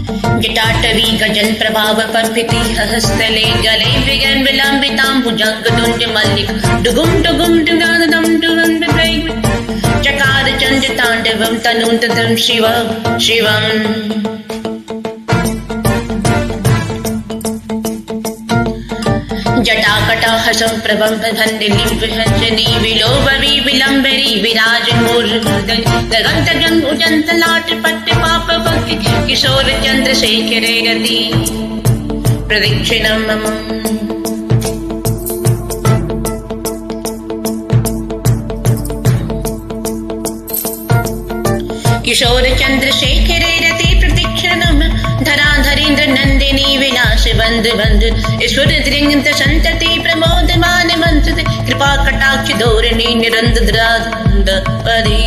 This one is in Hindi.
जटाटवी गजल प्रभाव पर्पिति हस्तले गले विगन विलंबितांबुजंग तुंज मल्लिक डुगुम डुगुम डुगादम डुगम डुगै चकार चंद तांडवम तनुंतम शिवम शिवम जटाकटा हसं प्रभं धन्दिलिं विहंसनी विलोभवी विलंबरी विराज मूर गगन तगन उजंत लाट पट्ट पाप भक्ति किशोर चंद्रशेखरे रति प्रदक्षिणं मम किशोर चंद्रशेखरे रति प्रदक्षिणं धराधरीन्द्र नंदिनी विलास बंद बंद ईश्वर दृंगत संतति प्रमोदमान मंत्र कृपा कटाक्ष धोरणी निरंतर पदी।